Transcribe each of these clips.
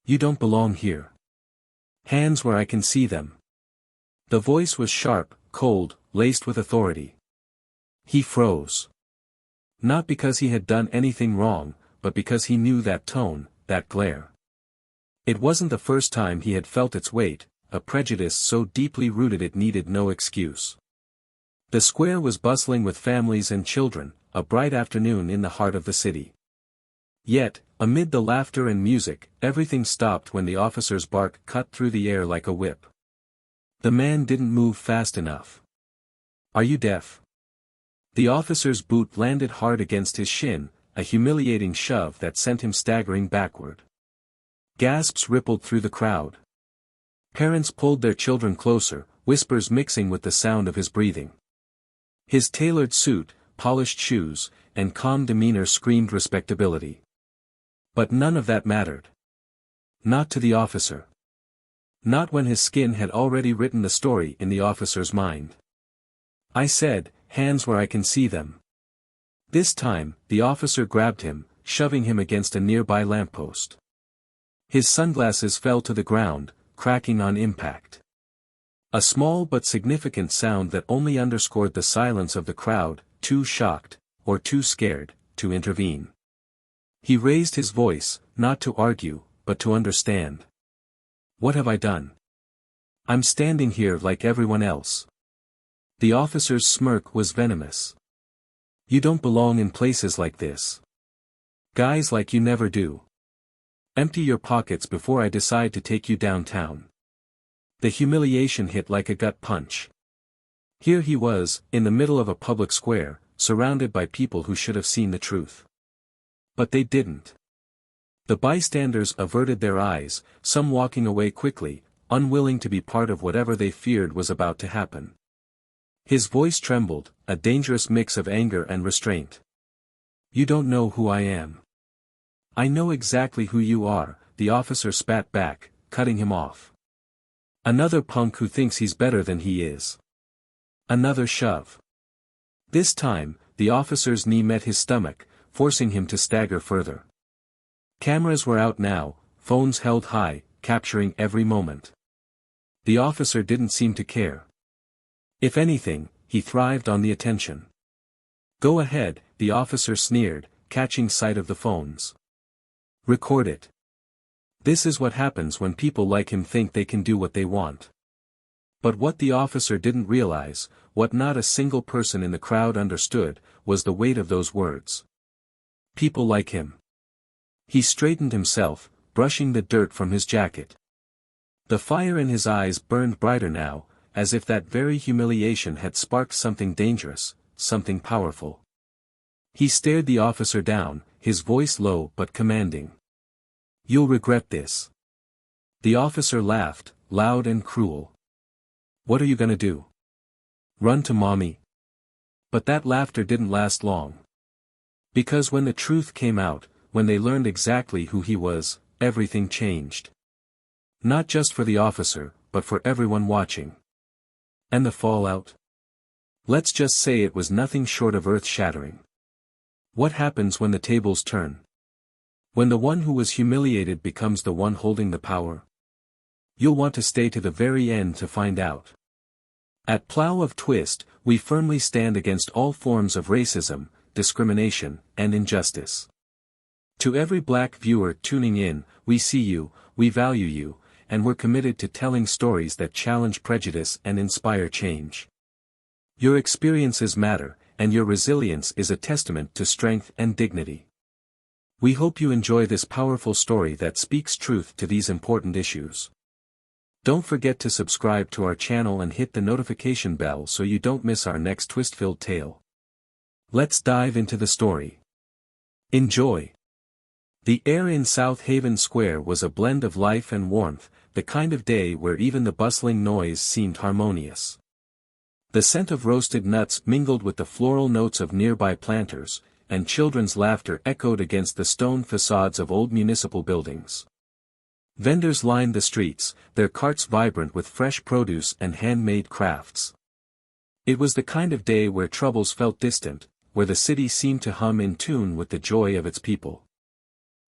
You don't belong here. Hands where I can see them. The voice was sharp, cold, laced with authority. He froze. Not because he had done anything wrong, but because he knew that tone, that glare. It wasn't the first time he had felt its weight, a prejudice so deeply rooted it needed no excuse. The square was bustling with families and children, a bright afternoon in the heart of the city. Yet, amid the laughter and music, everything stopped when the officer's bark cut through the air like a whip. The man didn't move fast enough. Are you deaf? The officer's boot landed hard against his shin, a humiliating shove that sent him staggering backward. Gasps rippled through the crowd. Parents pulled their children closer, whispers mixing with the sound of his breathing. His tailored suit, polished shoes, and calm demeanor screamed respectability. But none of that mattered. Not to the officer. Not when his skin had already written the story in the officer's mind. I said, hands where I can see them. This time, the officer grabbed him, shoving him against a nearby lamppost. His sunglasses fell to the ground, cracking on impact. A small but significant sound that only underscored the silence of the crowd, too shocked, or too scared, to intervene. He raised his voice, not to argue, but to understand. What have I done? I'm standing here like everyone else. The officer's smirk was venomous. You don't belong in places like this. Guys like you never do. Empty your pockets before I decide to take you downtown. The humiliation hit like a gut punch. Here he was, in the middle of a public square, surrounded by people who should have seen the truth. But they didn't. The bystanders averted their eyes, some walking away quickly, unwilling to be part of whatever they feared was about to happen. His voice trembled, a dangerous mix of anger and restraint. You don't know who I am. I know exactly who you are, the officer spat back, cutting him off. Another punk who thinks he's better than he is. Another shove. This time, the officer's knee met his stomach, forcing him to stagger further. Cameras were out now, phones held high, capturing every moment. The officer didn't seem to care. If anything, he thrived on the attention. Go ahead, the officer sneered, catching sight of the phones. Record it. This is what happens when people like him think they can do what they want. But what the officer didn't realize, what not a single person in the crowd understood, was the weight of those words. People like him. He straightened himself, brushing the dirt from his jacket. The fire in his eyes burned brighter now, as if that very humiliation had sparked something dangerous, something powerful. He stared the officer down, his voice low but commanding. You'll regret this. The officer laughed, loud and cruel. What are you gonna do? Run to mommy? But that laughter didn't last long. Because when the truth came out, when they learned exactly who he was, everything changed. Not just for the officer, but for everyone watching. And the fallout? Let's just say it was nothing short of earth-shattering. What happens when the tables turn? When the one who was humiliated becomes the one holding the power? You'll want to stay to the very end to find out. At Plow of Twist, we firmly stand against all forms of racism, discrimination, and injustice. To every black viewer tuning in, we see you, we value you, and we're committed to telling stories that challenge prejudice and inspire change. Your experiences matter, and your resilience is a testament to strength and dignity. We hope you enjoy this powerful story that speaks truth to these important issues. Don't forget to subscribe to our channel and hit the notification bell so you don't miss our next twist-filled tale. Let's dive into the story. Enjoy. The air in South Haven Square was a blend of life and warmth, the kind of day where even the bustling noise seemed harmonious. The scent of roasted nuts mingled with the floral notes of nearby planters, and children's laughter echoed against the stone facades of old municipal buildings. Vendors lined the streets, their carts vibrant with fresh produce and handmade crafts. It was the kind of day where troubles felt distant, where the city seemed to hum in tune with the joy of its people.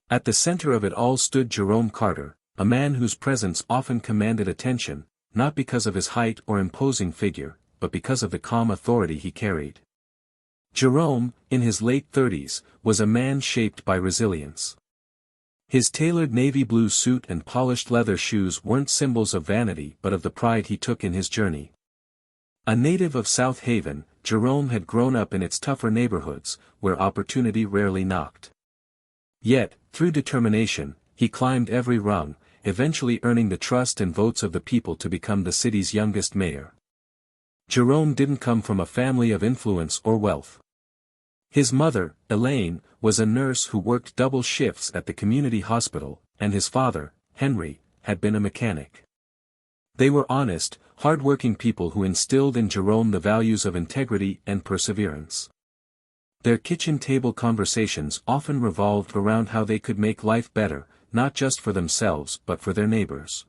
At the center of it all stood Jerome Carter, a man whose presence often commanded attention, not because of his height or imposing figure, but because of the calm authority he carried. Jerome, in his late 30s, was a man shaped by resilience. His tailored navy blue suit and polished leather shoes weren't symbols of vanity but of the pride he took in his journey. A native of South Haven, Jerome had grown up in its tougher neighborhoods, where opportunity rarely knocked. Yet, through determination, he climbed every rung, eventually earning the trust and votes of the people to become the city's youngest mayor. Jerome didn't come from a family of influence or wealth. His mother, Elaine, was a nurse who worked double shifts at the community hospital, and his father, Henry, had been a mechanic. They were honest, hard-working people who instilled in Jerome the values of integrity and perseverance. Their kitchen table conversations often revolved around how they could make life better, not just for themselves but for their neighbors.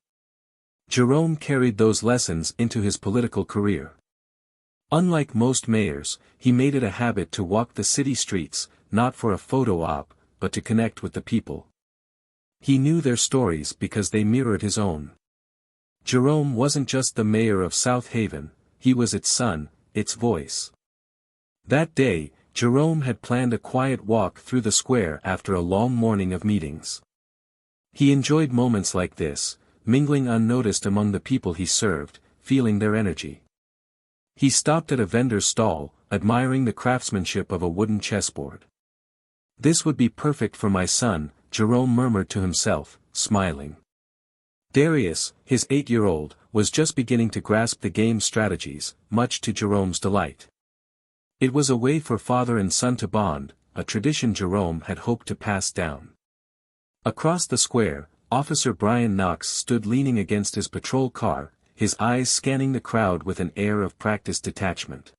Jerome carried those lessons into his political career. Unlike most mayors, he made it a habit to walk the city streets, not for a photo op, but to connect with the people. He knew their stories because they mirrored his own. Jerome wasn't just the mayor of South Haven, he was its son, its voice. That day, Jerome had planned a quiet walk through the square after a long morning of meetings. He enjoyed moments like this, mingling unnoticed among the people he served, feeling their energy. He stopped at a vendor's stall, admiring the craftsmanship of a wooden chessboard. "This would be perfect for my son," Jerome murmured to himself, smiling. Darius, his 8-year-old, was just beginning to grasp the game's strategies, much to Jerome's delight. It was a way for father and son to bond, a tradition Jerome had hoped to pass down. Across the square, Officer Brian Knox stood leaning against his patrol car, his eyes scanning the crowd with an air of practiced detachment.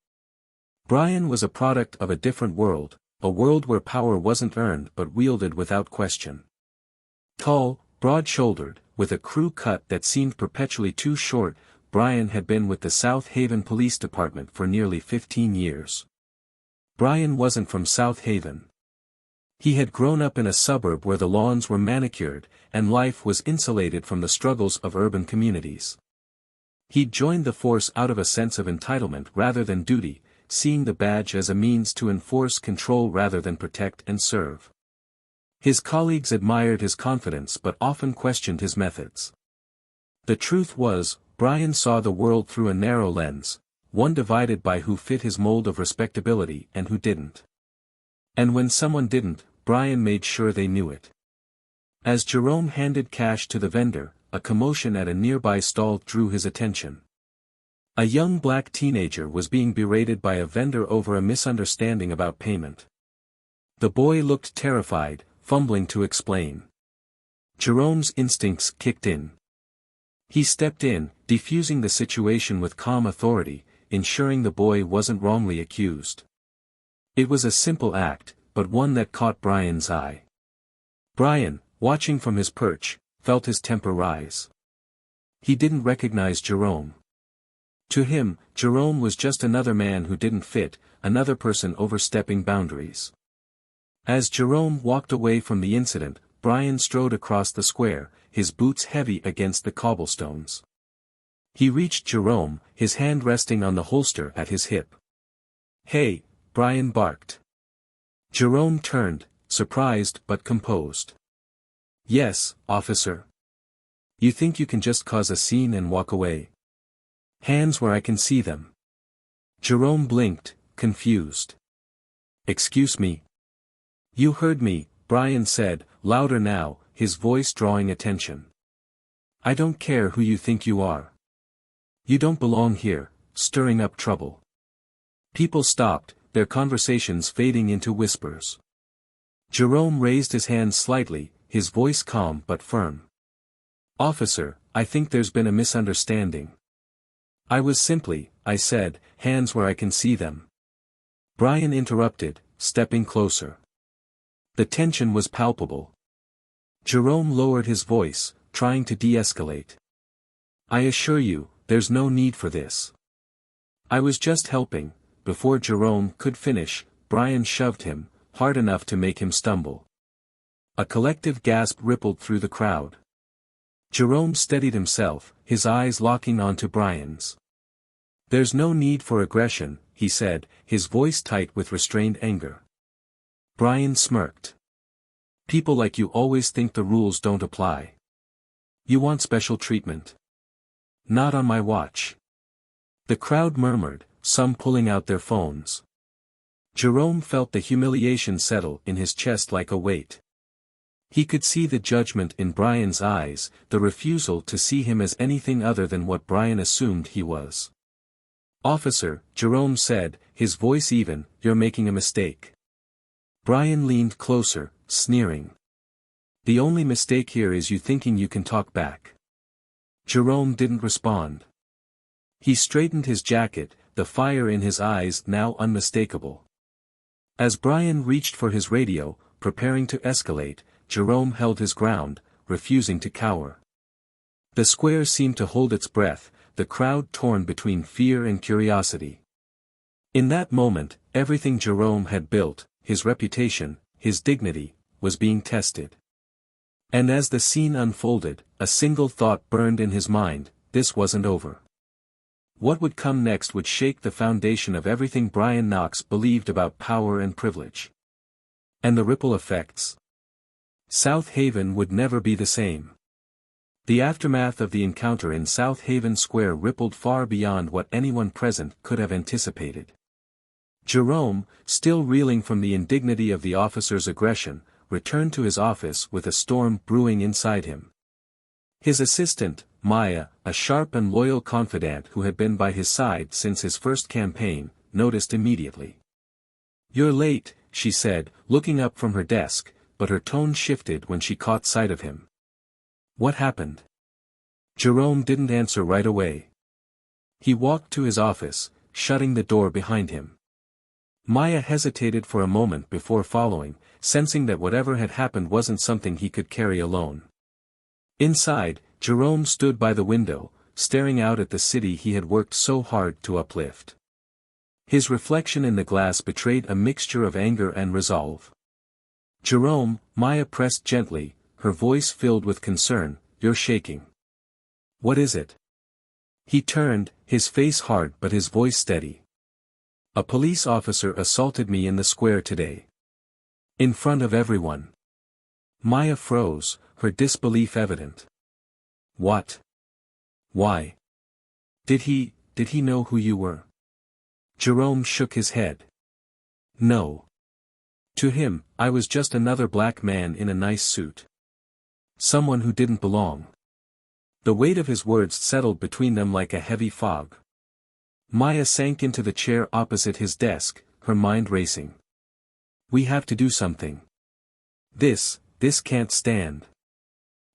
Brian was a product of a different world, a world where power wasn't earned but wielded without question. Tall, broad-shouldered, with a crew cut that seemed perpetually too short, Brian had been with the South Haven Police Department for nearly 15 years. Brian wasn't from South Haven. He had grown up in a suburb where the lawns were manicured, and life was insulated from the struggles of urban communities. He'd joined the force out of a sense of entitlement rather than duty, seeing the badge as a means to enforce control rather than protect and serve. His colleagues admired his confidence but often questioned his methods. The truth was, Brian saw the world through a narrow lens, one divided by who fit his mold of respectability and who didn't. And when someone didn't, Brian made sure they knew it. As Jerome handed cash to the vendor, a commotion at a nearby stall drew his attention. A young black teenager was being berated by a vendor over a misunderstanding about payment. The boy looked terrified, fumbling to explain. Jerome's instincts kicked in. He stepped in, defusing the situation with calm authority, ensuring the boy wasn't wrongly accused. It was a simple act, but one that caught Brian's eye. Brian, watching from his perch, felt his temper rise. He didn't recognize Jerome. To him, Jerome was just another man who didn't fit, another person overstepping boundaries. As Jerome walked away from the incident, Brian strode across the square, his boots heavy against the cobblestones. He reached Jerome, his hand resting on the holster at his hip. "Hey," Brian barked. Jerome turned, surprised but composed. "Yes, officer. You think you can just cause a scene and walk away? Hands where I can see them." Jerome blinked, confused. "Excuse me." "You heard me," Brian said, louder now, his voice drawing attention. "I don't care who you think you are. You don't belong here, stirring up trouble." People stopped, their conversations fading into whispers. Jerome raised his hand slightly, his voice calm but firm. "Officer, I think there's been a misunderstanding. I was simply," I said, "hands where I can see them." Brian interrupted, stepping closer. The tension was palpable. Jerome lowered his voice, trying to de-escalate. "I assure you, there's no need for this. I was just helping." Before Jerome could finish, Brian shoved him, hard enough to make him stumble. A collective gasp rippled through the crowd. Jerome steadied himself, his eyes locking onto Brian's. "There's no need for aggression," he said, his voice tight with restrained anger. Brian smirked. "People like you always think the rules don't apply. You want special treatment. Not on my watch." The crowd murmured, some pulling out their phones. Jerome felt the humiliation settle in his chest like a weight. He could see the judgment in Brian's eyes, the refusal to see him as anything other than what Brian assumed he was. "Officer," Jerome said, his voice even, "you're making a mistake." Brian leaned closer, sneering. "The only mistake here is you thinking you can talk back." Jerome didn't respond. He straightened his jacket, the fire in his eyes now unmistakable. As Brian reached for his radio, preparing to escalate, Jerome held his ground, refusing to cower. The square seemed to hold its breath, the crowd torn between fear and curiosity. In that moment, everything Jerome had built, his reputation, his dignity, was being tested. And as the scene unfolded, a single thought burned in his mind: this wasn't over. What would come next would shake the foundation of everything Brian Knox believed about power and privilege. And the ripple effects. South Haven would never be the same. The aftermath of the encounter in South Haven Square rippled far beyond what anyone present could have anticipated. Jerome, still reeling from the indignity of the officer's aggression, returned to his office with a storm brewing inside him. His assistant, Maya, a sharp and loyal confidant who had been by his side since his first campaign, noticed immediately. "You're late," she said, looking up from her desk, but her tone shifted when she caught sight of him. "What happened?" Jerome didn't answer right away. He walked to his office, shutting the door behind him. Maya hesitated for a moment before following, sensing that whatever had happened wasn't something he could carry alone. Inside, Jerome stood by the window, staring out at the city he had worked so hard to uplift. His reflection in the glass betrayed a mixture of anger and resolve. "Jerome," Maya pressed gently, her voice filled with concern, "you're shaking. What is it?" He turned, his face hard but his voice steady. "A police officer assaulted me in the square today. In front of everyone." Maya froze, her disbelief evident. "What? Why? Did he know who you were?" Jerome shook his head. "No. To him, I was just another black man in a nice suit. Someone who didn't belong." The weight of his words settled between them like a heavy fog. Maya sank into the chair opposite his desk, her mind racing. "We have to do something. This can't stand."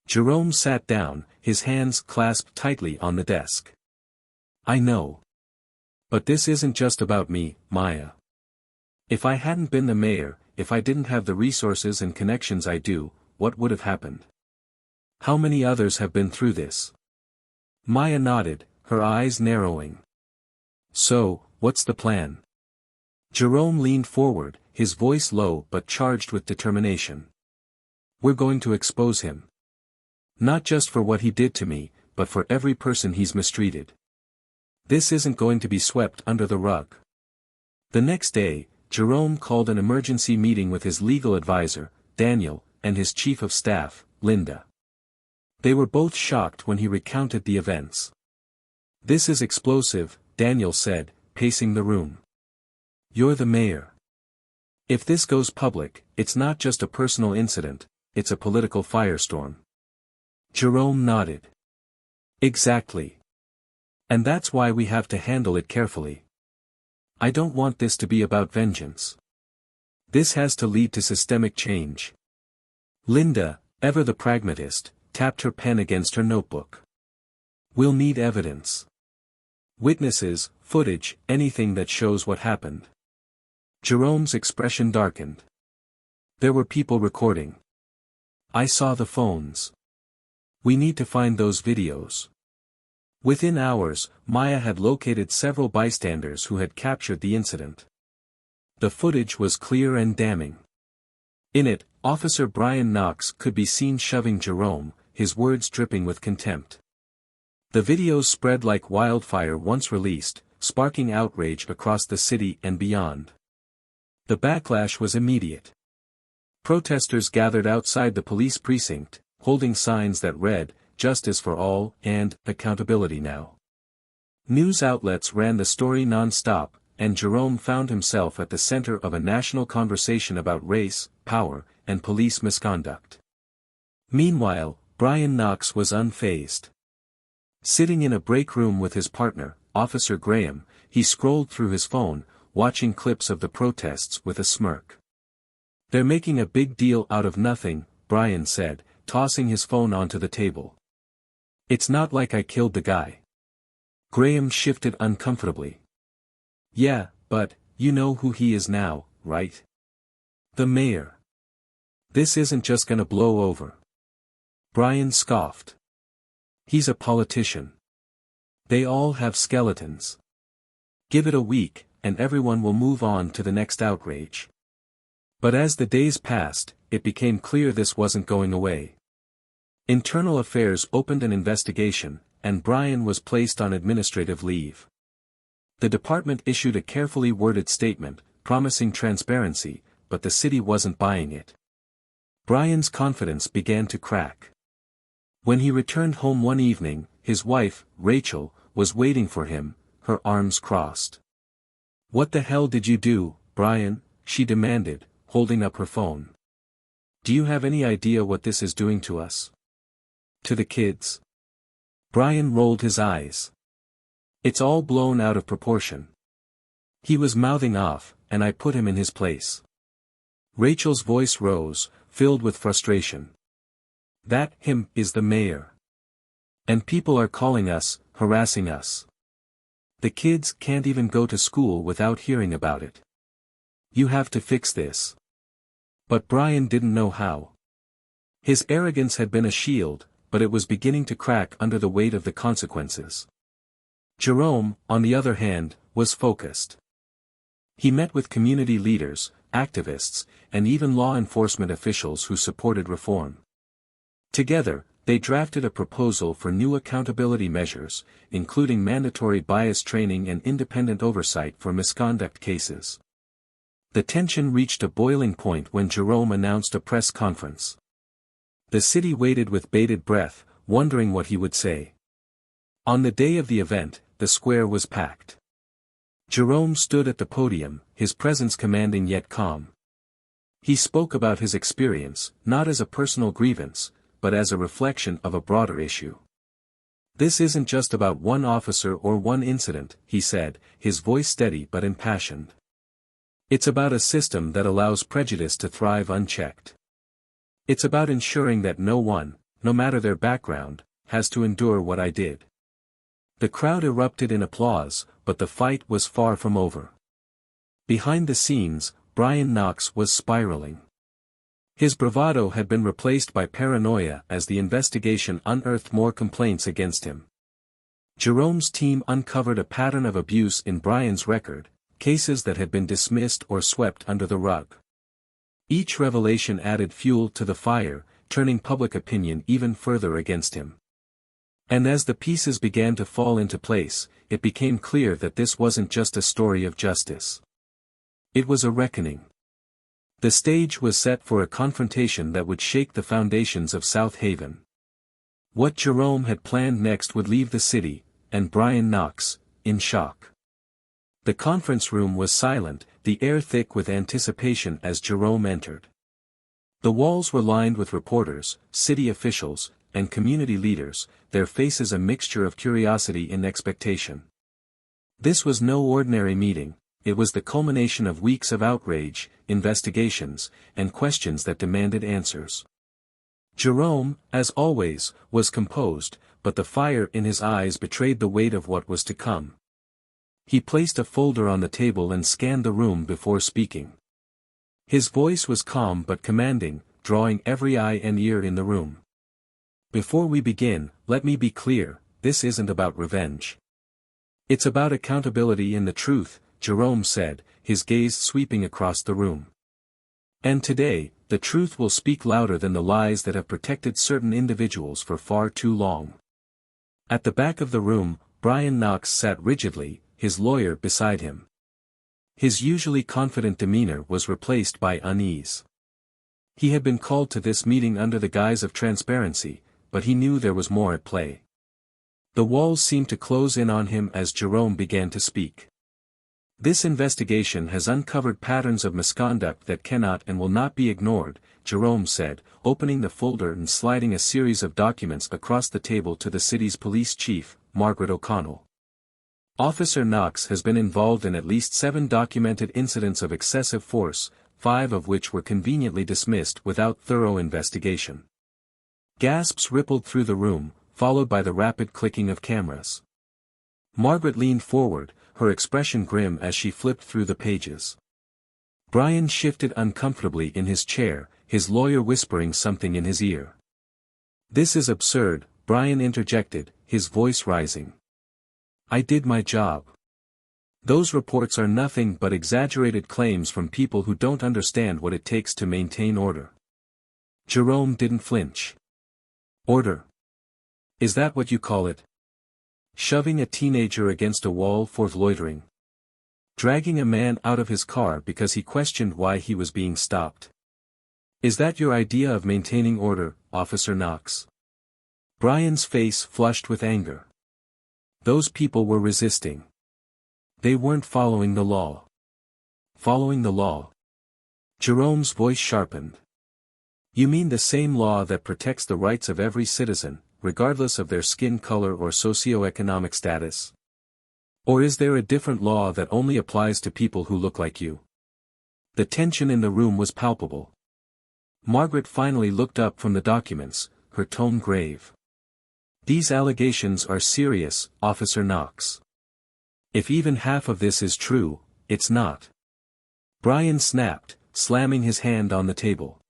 Jerome sat down, his hands clasped tightly on the desk. "I know. But this isn't just about me, Maya. If I hadn't been the mayor, if I didn't have the resources and connections I do, what would have happened? How many others have been through this?" Maya nodded, her eyes narrowing. "So, what's the plan?" Jerome leaned forward, his voice low but charged with determination. "We're going to expose him. Not just for what he did to me, but for every person he's mistreated. This isn't going to be swept under the rug." The next day, Jerome called an emergency meeting with his legal advisor, Daniel, and his chief of staff, Linda. They were both shocked when he recounted the events. "This is explosive," Daniel said, pacing the room. "You're the mayor. If this goes public, it's not just a personal incident, it's a political firestorm." Jerome nodded. "Exactly. And that's why we have to handle it carefully. I don't want this to be about vengeance. This has to lead to systemic change." Linda, ever the pragmatist, tapped her pen against her notebook. "We'll need evidence. Witnesses, footage, anything that shows what happened." Jerome's expression darkened. "There were people recording. I saw the phones. We need to find those videos." Within hours, Maya had located several bystanders who had captured the incident. The footage was clear and damning. In it, Officer Brian Knox could be seen shoving Jerome, his words dripping with contempt. The videos spread like wildfire once released, sparking outrage across the city and beyond. The backlash was immediate. Protesters gathered outside the police precinct, holding signs that read, "Justice for all," and "Accountability now." News outlets ran the story non-stop, and Jerome found himself at the center of a national conversation about race, power, and police misconduct. Meanwhile, Brian Knox was unfazed. Sitting in a break room with his partner, Officer Graham, he scrolled through his phone, watching clips of the protests with a smirk. "They're making a big deal out of nothing," Brian said, tossing his phone onto the table. "It's not like I killed the guy." Graham shifted uncomfortably. "Yeah, but, you know who he is now, right? The mayor. This isn't just gonna blow over." Brian scoffed. "He's a politician. They all have skeletons. Give it a week, and everyone will move on to the next outrage." But as the days passed, it became clear this wasn't going away. Internal Affairs opened an investigation, and Brian was placed on administrative leave. The department issued a carefully worded statement, promising transparency, but the city wasn't buying it. Brian's confidence began to crack. When he returned home one evening, his wife, Rachel, was waiting for him, her arms crossed. "What the hell did you do, Brian?" she demanded, holding up her phone. "Do you have any idea what this is doing to us? To the kids?" Brian rolled his eyes. "It's all blown out of proportion." He was mouthing off, and I put him in his place. Rachel's voice rose, filled with frustration. "That him is the mayor. And people are calling us, harassing us. The kids can't even go to school without hearing about it. You have to fix this." But Brian didn't know how. His arrogance had been a shield, but it was beginning to crack under the weight of the consequences. Jerome, on the other hand, was focused. He met with community leaders, activists, and even law enforcement officials who supported reform. Together, they drafted a proposal for new accountability measures, including mandatory bias training and independent oversight for misconduct cases. The tension reached a boiling point when Jerome announced a press conference. The city waited with bated breath, wondering what he would say. On the day of the event, the square was packed. Jerome stood at the podium, his presence commanding yet calm. He spoke about his experience, not as a personal grievance, but as a reflection of a broader issue. "This isn't just about one officer or one incident," he said, his voice steady but impassioned. "It's about a system that allows prejudice to thrive unchecked. It's about ensuring that no one, no matter their background, has to endure what I did." The crowd erupted in applause, but the fight was far from over. Behind the scenes, Brian Knox was spiraling. His bravado had been replaced by paranoia as the investigation unearthed more complaints against him. Jerome's team uncovered a pattern of abuse in Brian's record, cases that had been dismissed or swept under the rug. Each revelation added fuel to the fire, turning public opinion even further against him. And as the pieces began to fall into place, it became clear that this wasn't just a story of justice. It was a reckoning. The stage was set for a confrontation that would shake the foundations of South Haven. What Jerome had planned next would leave the city, and Brian Knox, in shock. The conference room was silent, the air thick with anticipation as Jerome entered. The walls were lined with reporters, city officials, and community leaders, their faces a mixture of curiosity and expectation. This was no ordinary meeting, it was the culmination of weeks of outrage, investigations, and questions that demanded answers. Jerome, as always, was composed, but the fire in his eyes betrayed the weight of what was to come. He placed a folder on the table and scanned the room before speaking. His voice was calm but commanding, drawing every eye and ear in the room. "Before we begin, let me be clear, this isn't about revenge. It's about accountability and the truth," Jerome said, his gaze sweeping across the room. "And today, the truth will speak louder than the lies that have protected certain individuals for far too long. At the back of the room, Brian Knox sat rigidly, his lawyer beside him. His usually confident demeanor was replaced by unease. He had been called to this meeting under the guise of transparency, but he knew there was more at play. The walls seemed to close in on him as Jerome began to speak. This investigation has uncovered patterns of misconduct that cannot and will not be ignored, Jerome said, opening the folder and sliding a series of documents across the table to the city's police chief, Margaret O'Connell. Officer Knox has been involved in at least 7 documented incidents of excessive force, 5 of which were conveniently dismissed without thorough investigation. Gasps rippled through the room, followed by the rapid clicking of cameras. Margaret leaned forward, her expression grim as she flipped through the pages. Brian shifted uncomfortably in his chair, his lawyer whispering something in his ear. "This is absurd," Brian interjected, his voice rising. "I did my job. Those reports are nothing but exaggerated claims from people who don't understand what it takes to maintain order." Jerome didn't flinch. "Order? Is that what you call it? Shoving a teenager against a wall for loitering? Dragging a man out of his car because he questioned why he was being stopped? Is that your idea of maintaining order, Officer Knox?" Brian's face flushed with anger. Those people were resisting. They weren't following the law. Following the law? Jerome's voice sharpened. "You mean the same law that protects the rights of every citizen, regardless of their skin color or socioeconomic status? Or is there a different law that only applies to people who look like you?" The tension in the room was palpable. Margaret finally looked up from the documents, her tone grave. "These allegations are serious, Officer Knox. If even half of this is true, it's not." Brian snapped, slamming his hand on the table.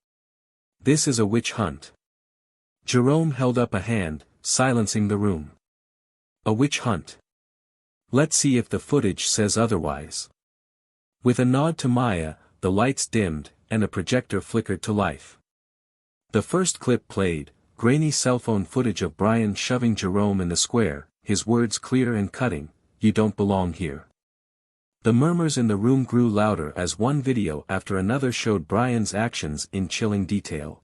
"This is a witch hunt." Jerome held up a hand, silencing the room. "A witch hunt? Let's see if the footage says otherwise." With a nod to Maya, the lights dimmed, and a projector flickered to life. The first clip played, grainy cell phone footage of Brian shoving Jerome in the square, his words clear and cutting, "You don't belong here." The murmurs in the room grew louder as one video after another showed Brian's actions in chilling detail.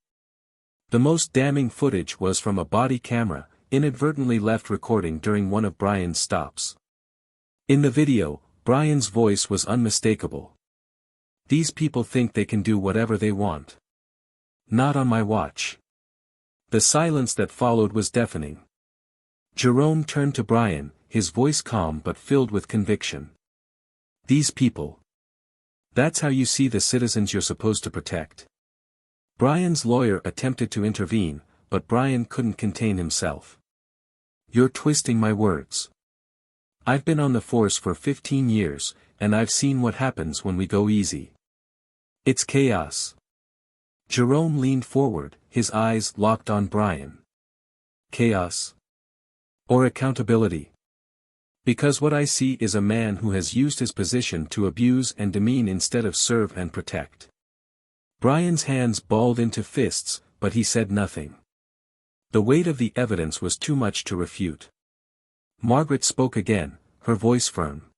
The most damning footage was from a body camera, inadvertently left recording during one of Brian's stops. In the video, Brian's voice was unmistakable. "These people think they can do whatever they want. Not on my watch." The silence that followed was deafening. Jerome turned to Brian, his voice calm but filled with conviction. "These people. That's how you see the citizens you're supposed to protect?" Brian's lawyer attempted to intervene, but Brian couldn't contain himself. "You're twisting my words. I've been on the force for 15 years, and I've seen what happens when we go easy. It's chaos." Jerome leaned forward, his eyes locked on Brian. "Chaos? Or accountability? Because what I see is a man who has used his position to abuse and demean instead of serve and protect." Brian's hands balled into fists, but he said nothing. The weight of the evidence was too much to refute. Margaret spoke again, her voice firm.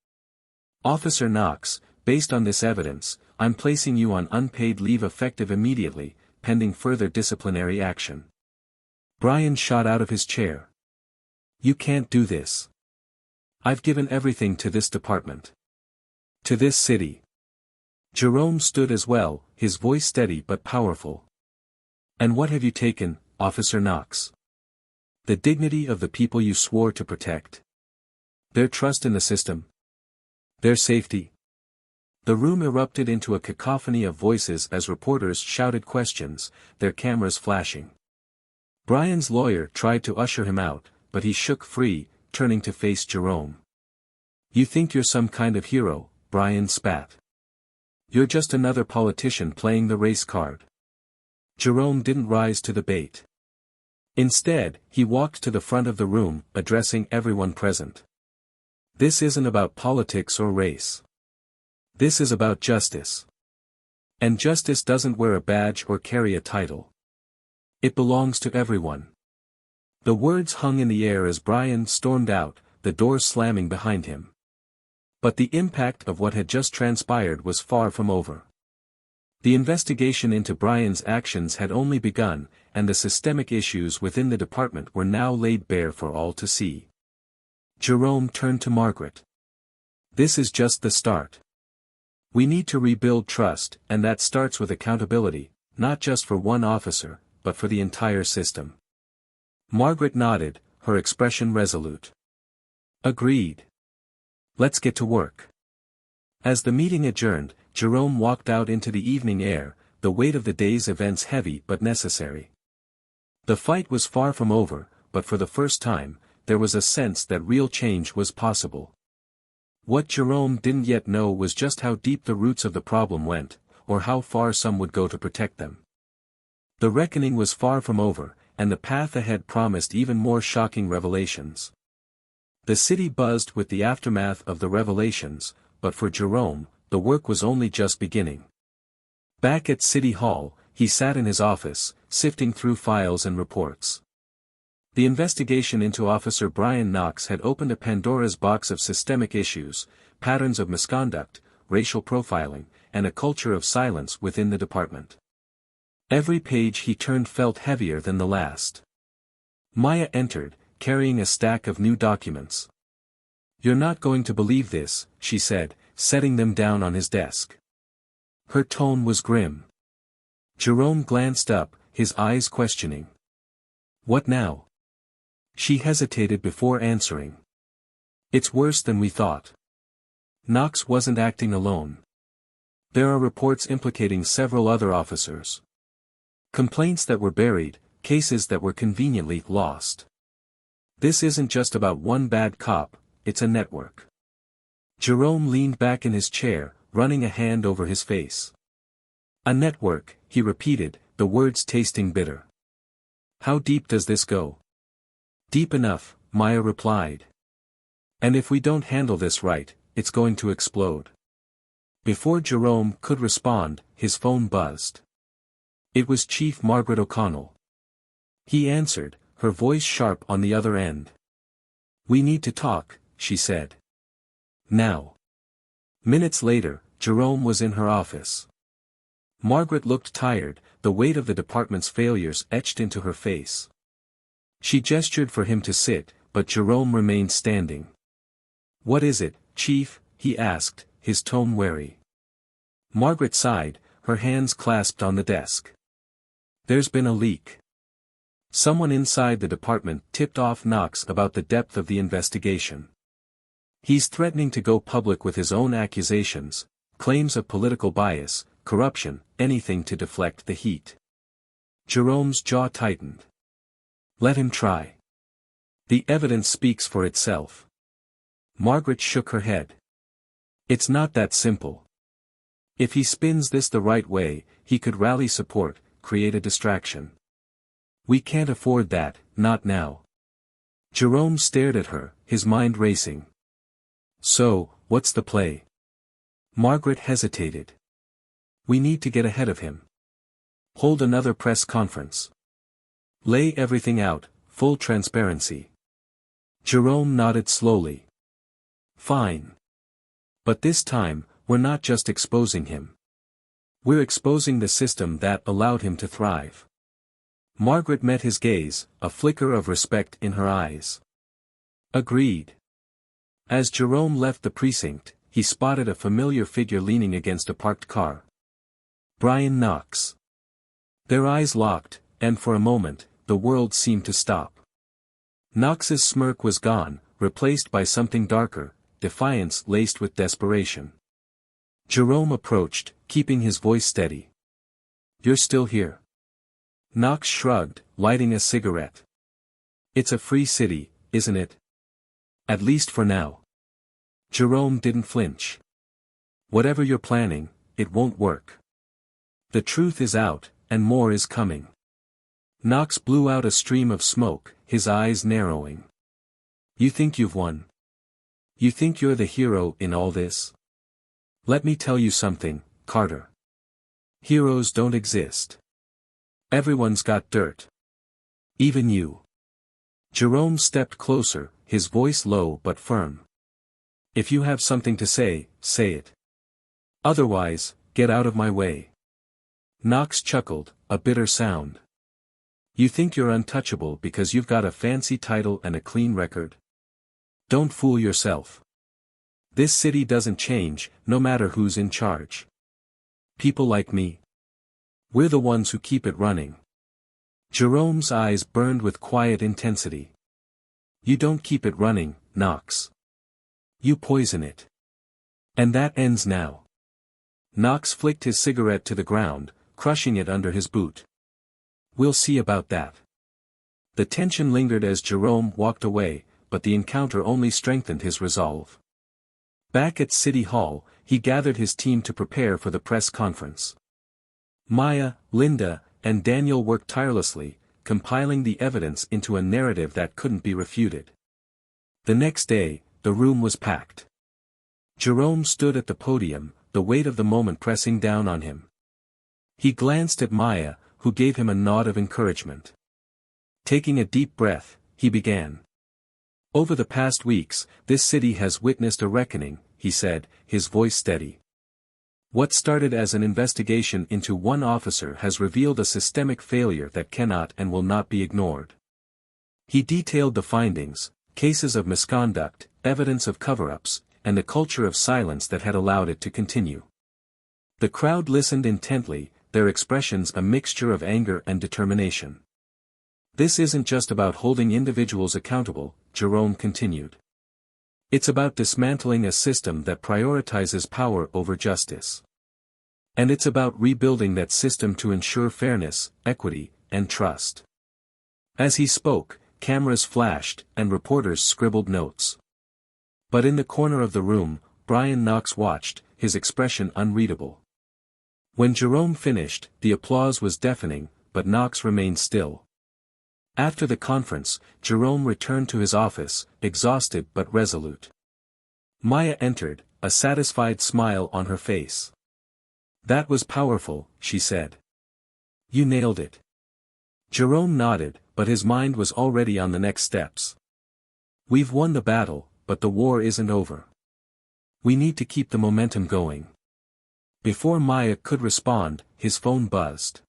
"Officer Knox, based on this evidence, I'm placing you on unpaid leave effective immediately, pending further disciplinary action." Brian shot out of his chair. "You can't do this. I've given everything to this department. To this city." Jerome stood as well, his voice steady but powerful. "And what have you taken, Officer Knox? The dignity of the people you swore to protect? Their trust in the system? Their safety?" The room erupted into a cacophony of voices as reporters shouted questions, their cameras flashing. Brian's lawyer tried to usher him out, but he shook free, turning to face Jerome. "You think you're some kind of hero," Brian spat. "You're just another politician playing the race card." Jerome didn't rise to the bait. Instead, he walked to the front of the room, addressing everyone present. "This isn't about politics or race. This is about justice. And justice doesn't wear a badge or carry a title. It belongs to everyone. The words hung in the air as Brian stormed out, the doors slamming behind him. But the impact of what had just transpired was far from over. The investigation into Brian's actions had only begun, and the systemic issues within the department were now laid bare for all to see. Jerome turned to Margaret. This is just the start. We need to rebuild trust, and that starts with accountability, not just for one officer, but for the entire system. Margaret nodded, her expression resolute. Agreed. Let's get to work. As the meeting adjourned, Jerome walked out into the evening air, the weight of the day's events heavy but necessary. The fight was far from over, but for the first time, there was a sense that real change was possible. What Jerome didn't yet know was just how deep the roots of the problem went, or how far some would go to protect them. The reckoning was far from over, and the path ahead promised even more shocking revelations. The city buzzed with the aftermath of the revelations, but for Jerome, the work was only just beginning. Back at City Hall, he sat in his office, sifting through files and reports. The investigation into Officer Brian Knox had opened a Pandora's box of systemic issues, patterns of misconduct, racial profiling, and a culture of silence within the department. Every page he turned felt heavier than the last. Maya entered, carrying a stack of new documents. "You're not going to believe this," she said, setting them down on his desk. Her tone was grim. Jerome glanced up, his eyes questioning. "What now?" She hesitated before answering. "It's worse than we thought. Knox wasn't acting alone. There are reports implicating several other officers. Complaints that were buried, cases that were conveniently lost. This isn't just about one bad cop, it's a network." Jerome leaned back in his chair, running a hand over his face. "A network," he repeated, the words tasting bitter. "How deep does this go?" "Deep enough," Maya replied. "And if we don't handle this right, it's going to explode." Before Jerome could respond, his phone buzzed. It was Chief Margaret O'Connell. He answered, her voice sharp on the other end. "We need to talk," she said. "Now." Minutes later, Jerome was in her office. Margaret looked tired, the weight of the department's failures etched into her face. She gestured for him to sit, but Jerome remained standing. "What is it, Chief?" he asked, his tone wary. Margaret sighed, her hands clasped on the desk. "There's been a leak. Someone inside the department tipped off Knox about the depth of the investigation. He's threatening to go public with his own accusations, claims of political bias, corruption, anything to deflect the heat." Jerome's jaw tightened. "Let him try. The evidence speaks for itself." Margaret shook her head. "It's not that simple. If he spins this the right way, he could rally support, create a distraction. We can't afford that, not now." Jerome stared at her, his mind racing. "So, what's the play?" Margaret hesitated. "We need to get ahead of him. Hold another press conference. Lay everything out, full transparency." Jerome nodded slowly. "Fine. But this time, we're not just exposing him. We're exposing the system that allowed him to thrive." Margaret met his gaze, a flicker of respect in her eyes. "Agreed." As Jerome left the precinct, he spotted a familiar figure leaning against a parked car. Brian Knox. Their eyes locked, and for a moment, the world seemed to stop. Knox's smirk was gone, replaced by something darker, defiance laced with desperation. Jerome approached, keeping his voice steady. "You're still here?" Knox shrugged, lighting a cigarette. "It's a free city, isn't it? At least for now." Jerome didn't flinch. "Whatever you're planning, it won't work. The truth is out, and more is coming." Knox blew out a stream of smoke, his eyes narrowing. "You think you've won? You think you're the hero in all this? Let me tell you something, Carter. Heroes don't exist. Everyone's got dirt. Even you. Jerome stepped closer, his voice low but firm. If you have something to say, say it. Otherwise, get out of my way. Knox chuckled, a bitter sound. You think you're untouchable because you've got a fancy title and a clean record? Don't fool yourself. This city doesn't change, no matter who's in charge. People like me. We're the ones who keep it running. Jerome's eyes burned with quiet intensity. You don't keep it running, Knox. You poison it. And that ends now. Knox flicked his cigarette to the ground, crushing it under his boot. We'll see about that. The tension lingered as Jerome walked away, but the encounter only strengthened his resolve. Back at City Hall, he gathered his team to prepare for the press conference. Maya, Linda, and Daniel worked tirelessly, compiling the evidence into a narrative that couldn't be refuted. The next day, the room was packed. Jerome stood at the podium, the weight of the moment pressing down on him. He glanced at Maya, who gave him a nod of encouragement. Taking a deep breath, he began. Over the past weeks, this city has witnessed a reckoning, he said, his voice steady. What started as an investigation into one officer has revealed a systemic failure that cannot and will not be ignored. He detailed the findings, cases of misconduct, evidence of cover-ups, and a culture of silence that had allowed it to continue. The crowd listened intently, their expressions a mixture of anger and determination. This isn't just about holding individuals accountable, Jerome continued. It's about dismantling a system that prioritizes power over justice. And it's about rebuilding that system to ensure fairness, equity, and trust. As he spoke, cameras flashed, and reporters scribbled notes. But in the corner of the room, Brian Knox watched, his expression unreadable. When Jerome finished, the applause was deafening, but Knox remained still. After the conference, Jerome returned to his office, exhausted but resolute. Maya entered, a satisfied smile on her face. That was powerful, she said. You nailed it. Jerome nodded, but his mind was already on the next steps. We've won the battle, but the war isn't over. We need to keep the momentum going. Before Maya could respond, his phone buzzed.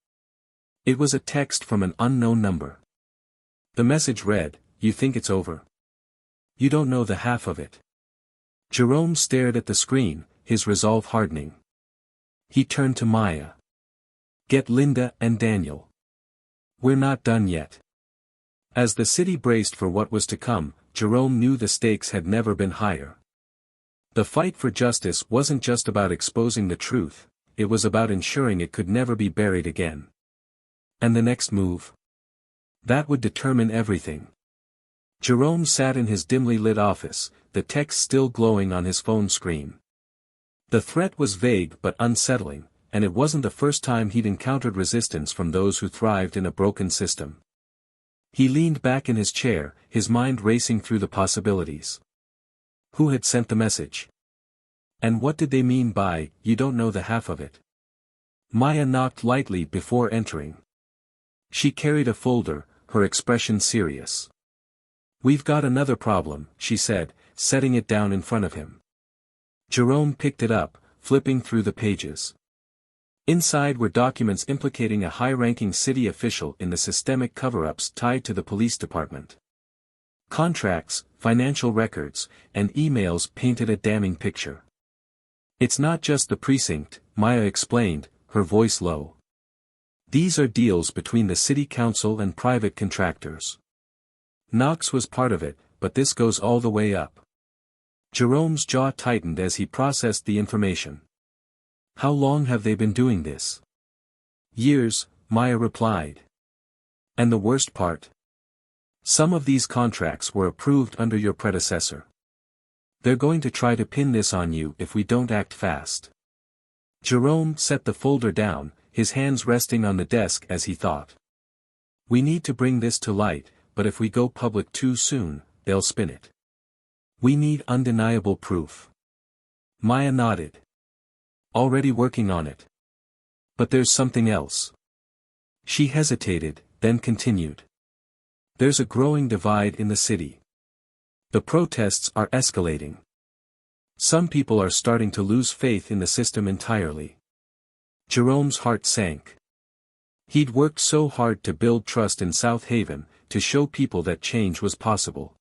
It was a text from an unknown number. The message read, "You think it's over? You don't know the half of it." Jerome stared at the screen, his resolve hardening. He turned to Maya. Get Linda and Daniel. We're not done yet. As the city braced for what was to come, Jerome knew the stakes had never been higher. The fight for justice wasn't just about exposing the truth, it was about ensuring it could never be buried again. And the next move? That would determine everything. Jerome sat in his dimly lit office, the text still glowing on his phone screen. The threat was vague but unsettling, and it wasn't the first time he'd encountered resistance from those who thrived in a broken system. He leaned back in his chair, his mind racing through the possibilities. Who had sent the message? And what did they mean by, "You don't know the half of it"? Maya knocked lightly before entering. She carried a folder, her expression serious. We've got another problem, she said, setting it down in front of him. Jerome picked it up, flipping through the pages. Inside were documents implicating a high-ranking city official in the systemic cover-ups tied to the police department. Contracts, financial records, and emails painted a damning picture. It's not just the precinct, Maya explained, her voice low. These are deals between the city council and private contractors. Knox was part of it, but this goes all the way up. Jerome's jaw tightened as he processed the information. How long have they been doing this? Years, Maya replied. And the worst part? Some of these contracts were approved under your predecessor. They're going to try to pin this on you if we don't act fast. Jerome set the folder down, his hands resting on the desk as he thought. We need to bring this to light, but if we go public too soon, they'll spin it. We need undeniable proof. Maya nodded. Already working on it. But there's something else. She hesitated, then continued. There's a growing divide in the city. The protests are escalating. Some people are starting to lose faith in the system entirely. Jerome's heart sank. He'd worked so hard to build trust in South Haven, to show people that change was possible.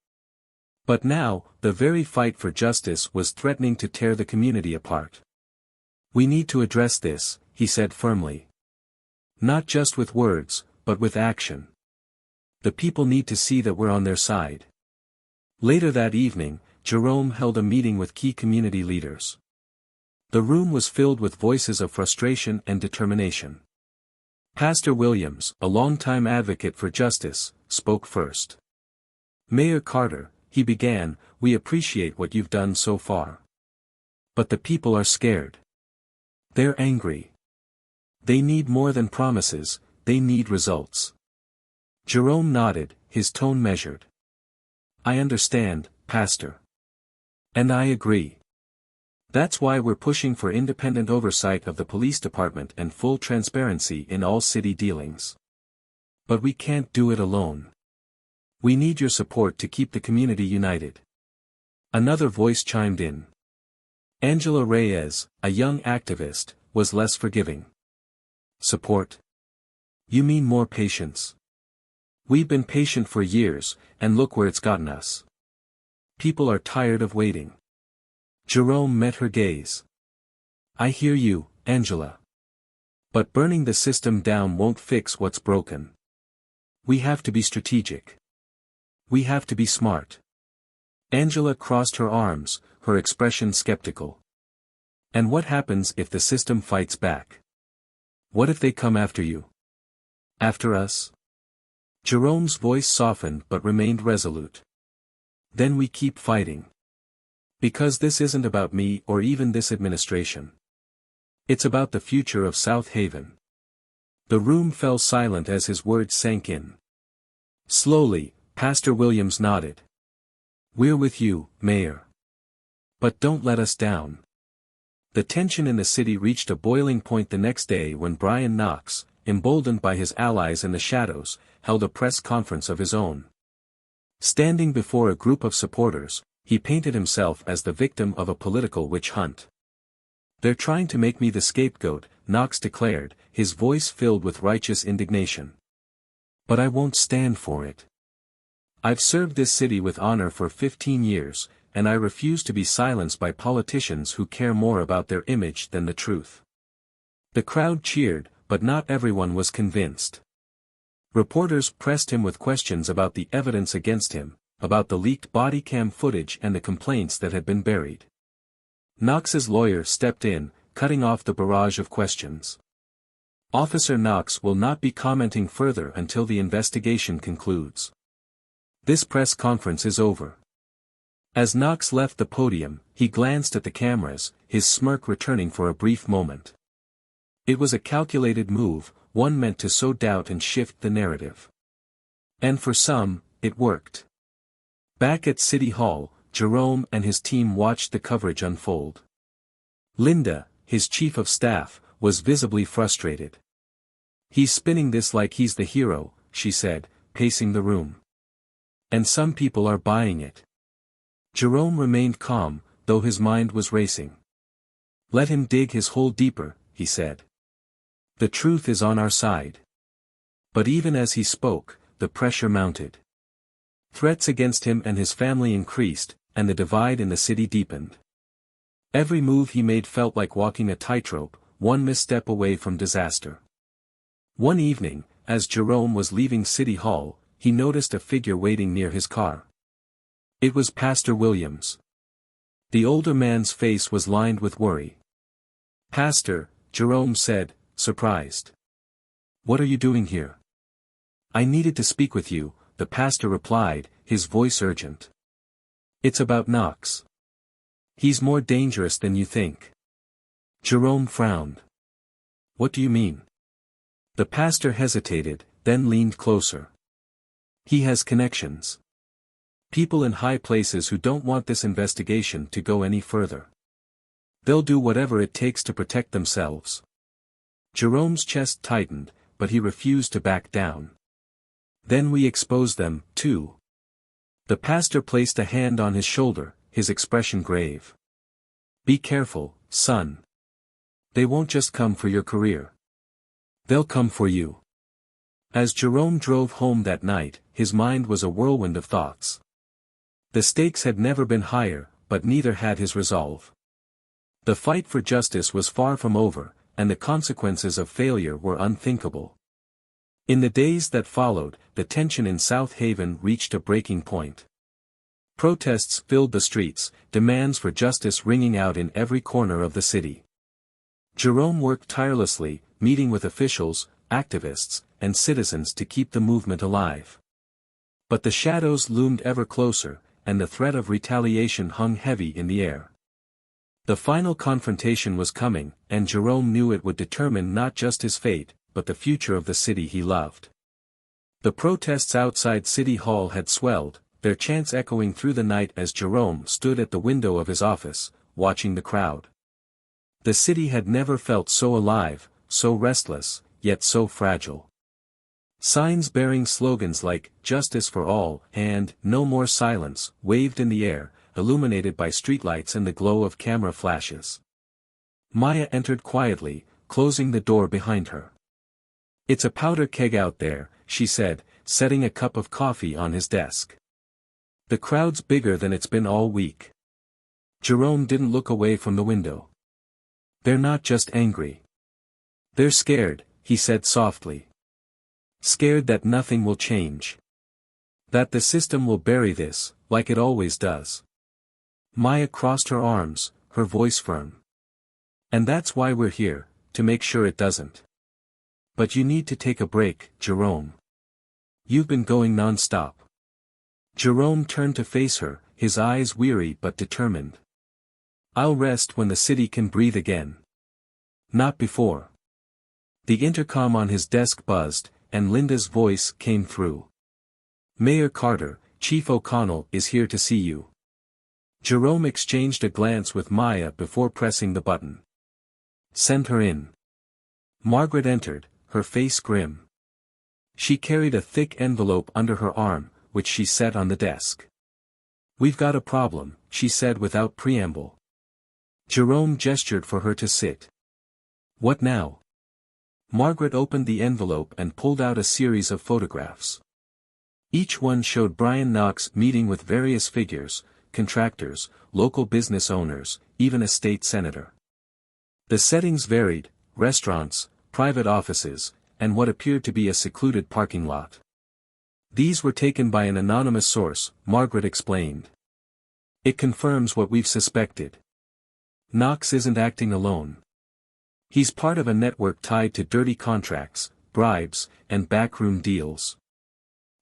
But now, the very fight for justice was threatening to tear the community apart. We need to address this, he said firmly. Not just with words, but with action. The people need to see that we're on their side. Later that evening, Jerome held a meeting with key community leaders. The room was filled with voices of frustration and determination. Pastor Williams, a longtime advocate for justice, spoke first. Mayor Carter, he began, we appreciate what you've done so far. But the people are scared. They're angry. They need more than promises, they need results. Jerome nodded, his tone measured. I understand, Pastor. And I agree. That's why we're pushing for independent oversight of the police department and full transparency in all city dealings. But we can't do it alone. We need your support to keep the community united. Another voice chimed in. Angela Reyes, a young activist, was less forgiving. Support? You mean more patience? We've been patient for years, and look where it's gotten us. People are tired of waiting. Jerome met her gaze. I hear you, Angela. But burning the system down won't fix what's broken. We have to be strategic. We have to be smart. Angela crossed her arms, her expression skeptical. And what happens if the system fights back? What if they come after you? After us? Jerome's voice softened but remained resolute. Then we keep fighting. Because this isn't about me or even this administration. It's about the future of South Haven. The room fell silent as his words sank in. Slowly, Pastor Williams nodded. We're with you, Mayor. But don't let us down. The tension in the city reached a boiling point the next day when Brian Knox, emboldened by his allies in the shadows, held a press conference of his own. Standing before a group of supporters, he painted himself as the victim of a political witch hunt. They're trying to make me the scapegoat, Knox declared, his voice filled with righteous indignation. But I won't stand for it. I've served this city with honor for 15 years, and I refuse to be silenced by politicians who care more about their image than the truth. The crowd cheered, but not everyone was convinced. Reporters pressed him with questions about the evidence against him, about the leaked body cam footage and the complaints that had been buried. Knox's lawyer stepped in, cutting off the barrage of questions. Officer Knox will not be commenting further until the investigation concludes. This press conference is over. As Knox left the podium, he glanced at the cameras, his smirk returning for a brief moment. It was a calculated move, one meant to sow doubt and shift the narrative. And for some, it worked. Back at City Hall, Jerome and his team watched the coverage unfold. Linda, his chief of staff, was visibly frustrated. He's spinning this like he's the hero, she said, pacing the room. And some people are buying it. Jerome remained calm, though his mind was racing. Let him dig his hole deeper, he said. The truth is on our side. But even as he spoke, the pressure mounted. Threats against him and his family increased, and the divide in the city deepened. Every move he made felt like walking a tightrope, one misstep away from disaster. One evening, as Jerome was leaving City Hall, he noticed a figure waiting near his car. It was Pastor Williams. The older man's face was lined with worry. Pastor, Jerome said, surprised. What are you doing here? I needed to speak with you, the pastor replied, his voice urgent. It's about Knox. He's more dangerous than you think. Jerome frowned. What do you mean? The pastor hesitated, then leaned closer. He has connections. People in high places who don't want this investigation to go any further. They'll do whatever it takes to protect themselves. Jerome's chest tightened, but he refused to back down. Then we expose them, too. The pastor placed a hand on his shoulder, his expression grave. Be careful, son. They won't just come for your career. They'll come for you. As Jerome drove home that night, his mind was a whirlwind of thoughts. The stakes had never been higher, but neither had his resolve. The fight for justice was far from over, and the consequences of failure were unthinkable. In the days that followed, the tension in South Haven reached a breaking point. Protests filled the streets, demands for justice ringing out in every corner of the city. Jerome worked tirelessly, meeting with officials, activists, and citizens to keep the movement alive. But the shadows loomed ever closer, and the threat of retaliation hung heavy in the air. The final confrontation was coming, and Jerome knew it would determine not just his fate, but the future of the city he loved. The protests outside City Hall had swelled, their chants echoing through the night as Jerome stood at the window of his office, watching the crowd. The city had never felt so alive, so restless, yet so fragile. Signs bearing slogans like, "Justice for All," and, "No More Silence," waved in the air, illuminated by streetlights and the glow of camera flashes. Maya entered quietly, closing the door behind her. "It's a powder keg out there," she said, setting a cup of coffee on his desk. "The crowd's bigger than it's been all week." Jerome didn't look away from the window. "They're not just angry. They're scared," he said softly. "Scared that nothing will change. That the system will bury this, like it always does." Maya crossed her arms, her voice firm. "And that's why we're here, to make sure it doesn't. But you need to take a break, Jerome. You've been going non-stop." Jerome turned to face her, his eyes weary but determined. "I'll rest when the city can breathe again. Not before." The intercom on his desk buzzed, and Linda's voice came through. "Mayor Carter, Chief O'Connell is here to see you." Jerome exchanged a glance with Maya before pressing the button. "Send her in." Margaret entered, her face grim. She carried a thick envelope under her arm, which she set on the desk. "We've got a problem," she said without preamble. Jerome gestured for her to sit. "What now?" Margaret opened the envelope and pulled out a series of photographs. Each one showed Brian Knox meeting with various figures, contractors, local business owners, even a state senator. The settings varied: restaurants, private offices, and what appeared to be a secluded parking lot. "These were taken by an anonymous source," Margaret explained. "It confirms what we've suspected. Knox isn't acting alone. He's part of a network tied to dirty contracts, bribes, and backroom deals.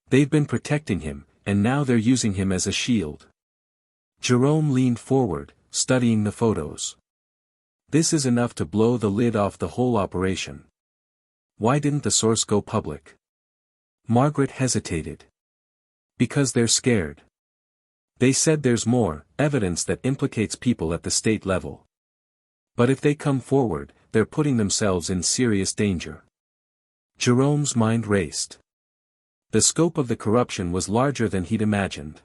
They've been protecting him, and now they're using him as a shield." Jerome leaned forward, studying the photos. "This is enough to blow the lid off the whole operation. Why didn't the source go public?" Margaret hesitated. "Because they're scared. They said there's more evidence that implicates people at the state level. But if they come forward, they're putting themselves in serious danger." Jerome's mind raced. The scope of the corruption was larger than he'd imagined.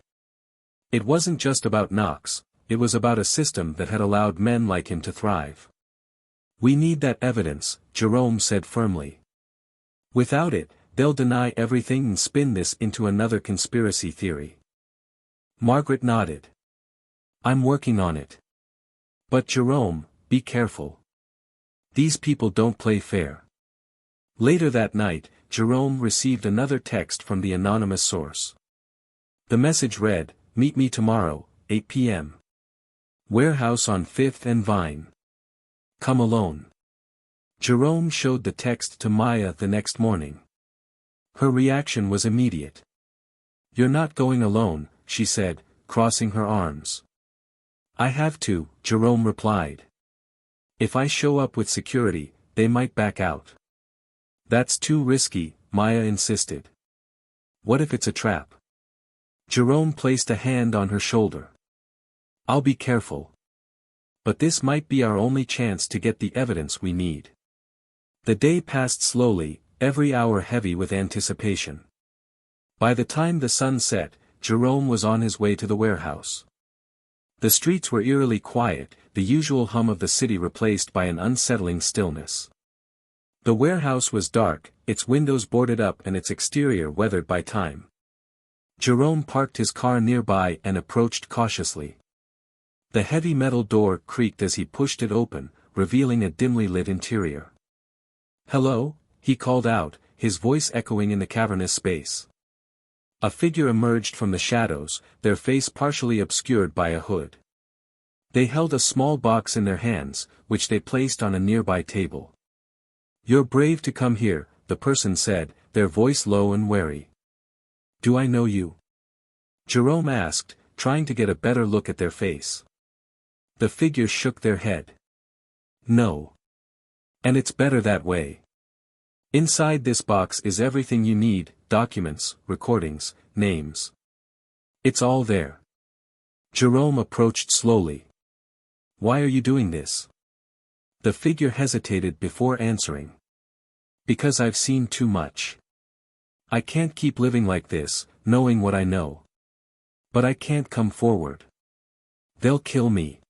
It wasn't just about Knox, it was about a system that had allowed men like him to thrive. "We need that evidence," Jerome said firmly. "Without it, they'll deny everything and spin this into another conspiracy theory." Margaret nodded. "I'm working on it. But Jerome, be careful. These people don't play fair." Later that night, Jerome received another text from the anonymous source. The message read, "Meet me tomorrow, 8 p.m. Warehouse on 5th and Vine. Come alone." Jerome showed the text to Maya the next morning. Her reaction was immediate. "You're not going alone," she said, crossing her arms. "I have to," Jerome replied. "If I show up with security, they might back out." "That's too risky," Maya insisted. "What if it's a trap?" Jerome placed a hand on her shoulder. "I'll be careful. But this might be our only chance to get the evidence we need." The day passed slowly, every hour heavy with anticipation. By the time the sun set, Jerome was on his way to the warehouse. The streets were eerily quiet, the usual hum of the city replaced by an unsettling stillness. The warehouse was dark, its windows boarded up and its exterior weathered by time. Jerome parked his car nearby and approached cautiously. The heavy metal door creaked as he pushed it open, revealing a dimly lit interior. "Hello," he called out, his voice echoing in the cavernous space. A figure emerged from the shadows, their face partially obscured by a hood. They held a small box in their hands, which they placed on a nearby table. "You're brave to come here," the person said, their voice low and wary. "Do I know you?" Jerome asked, trying to get a better look at their face. The figure shook their head. "No. And it's better that way. Inside this box is everything you need, documents, recordings, names. It's all there." Jerome approached slowly. "Why are you doing this?" The figure hesitated before answering. "Because I've seen too much. I can't keep living like this, knowing what I know. But I can't come forward. They'll kill me."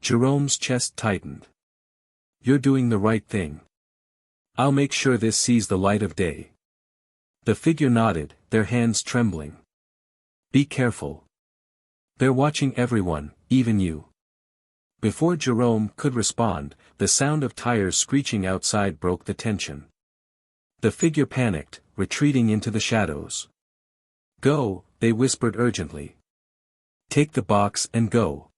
Jerome's chest tightened. "You're doing the right thing. I'll make sure this sees the light of day." The figure nodded, their hands trembling. "Be careful. They're watching everyone, even you." Before Jerome could respond, the sound of tires screeching outside broke the tension. The figure panicked, retreating into the shadows. "Go," they whispered urgently. "Take the box and go."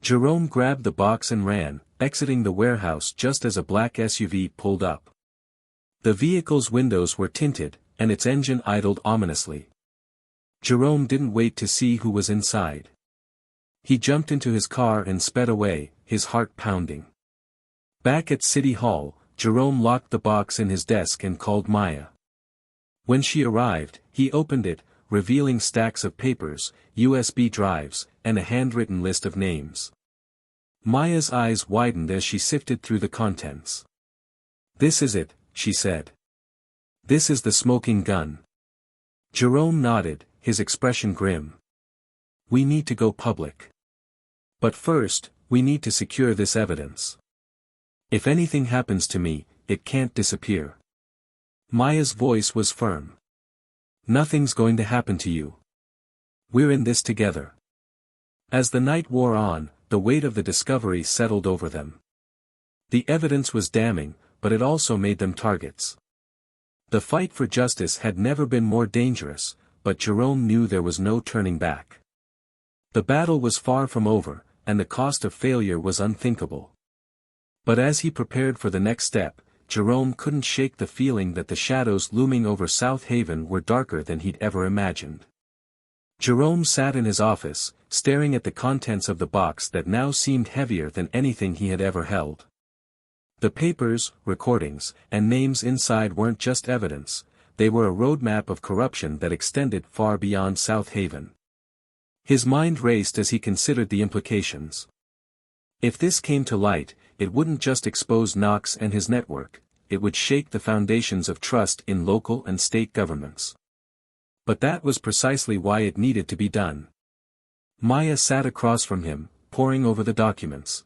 Jerome grabbed the box and ran, exiting the warehouse just as a black SUV pulled up. The vehicle's windows were tinted, and its engine idled ominously. Jerome didn't wait to see who was inside. He jumped into his car and sped away, his heart pounding. Back at City Hall, Jerome locked the box in his desk and called Maya. When she arrived, he opened it, revealing stacks of papers, USB drives, and a handwritten list of names. Maya's eyes widened as she sifted through the contents. "This is it," she said. "This is the smoking gun." Jerome nodded, his expression grim. "We need to go public. But first, we need to secure this evidence. If anything happens to me, it can't disappear." Maya's voice was firm. "Nothing's going to happen to you. We're in this together." As the night wore on, the weight of the discovery settled over them. The evidence was damning, but it also made them targets. The fight for justice had never been more dangerous, but Jerome knew there was no turning back. The battle was far from over, and the cost of failure was unthinkable. But as he prepared for the next step, Jerome couldn't shake the feeling that the shadows looming over South Haven were darker than he'd ever imagined. Jerome sat in his office, staring at the contents of the box that now seemed heavier than anything he had ever held. The papers, recordings, and names inside weren't just evidence, they were a roadmap of corruption that extended far beyond South Haven. His mind raced as he considered the implications. If this came to light, it wouldn't just expose Knox and his network, it would shake the foundations of trust in local and state governments. But that was precisely why it needed to be done. Maya sat across from him, poring over the documents.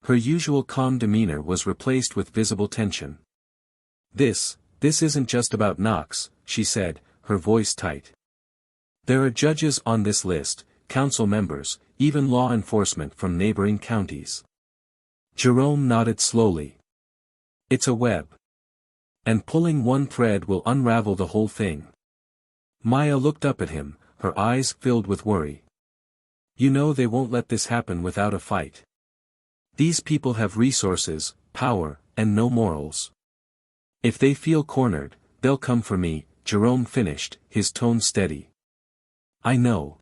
Her usual calm demeanor was replaced with visible tension. This isn't just about Knox," she said, her voice tight. "There are judges on this list, council members, even law enforcement from neighboring counties." Jerome nodded slowly. "It's a web. And pulling one thread will unravel the whole thing." Maya looked up at him, her eyes filled with worry. "You know they won't let this happen without a fight. These people have resources, power, and no morals. If they feel cornered, they'll come for me," Jerome finished, his tone steady. "I know."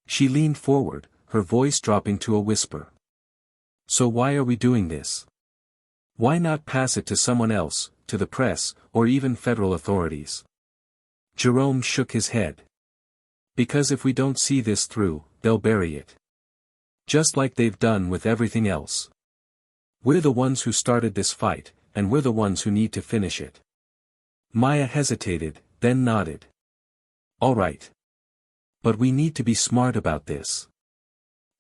She leaned forward, her voice dropping to a whisper. "So why are we doing this? Why not pass it to someone else, to the press, or even federal authorities?" Jerome shook his head. "Because if we don't see this through, they'll bury it. Just like they've done with everything else. We're the ones who started this fight, and we're the ones who need to finish it. Maya hesitated, then nodded. All right. But we need to be smart about this.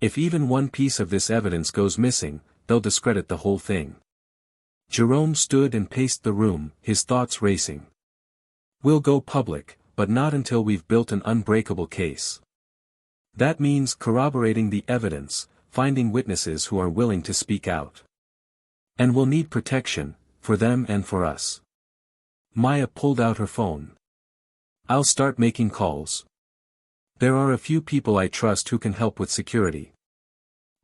If even one piece of this evidence goes missing, they'll discredit the whole thing. Jerome stood and paced the room, his thoughts racing. We'll go public, but not until we've built an unbreakable case. That means corroborating the evidence, finding witnesses who are willing to speak out. And we'll need protection, for them and for us. Maya pulled out her phone. I'll start making calls. There are a few people I trust who can help with security.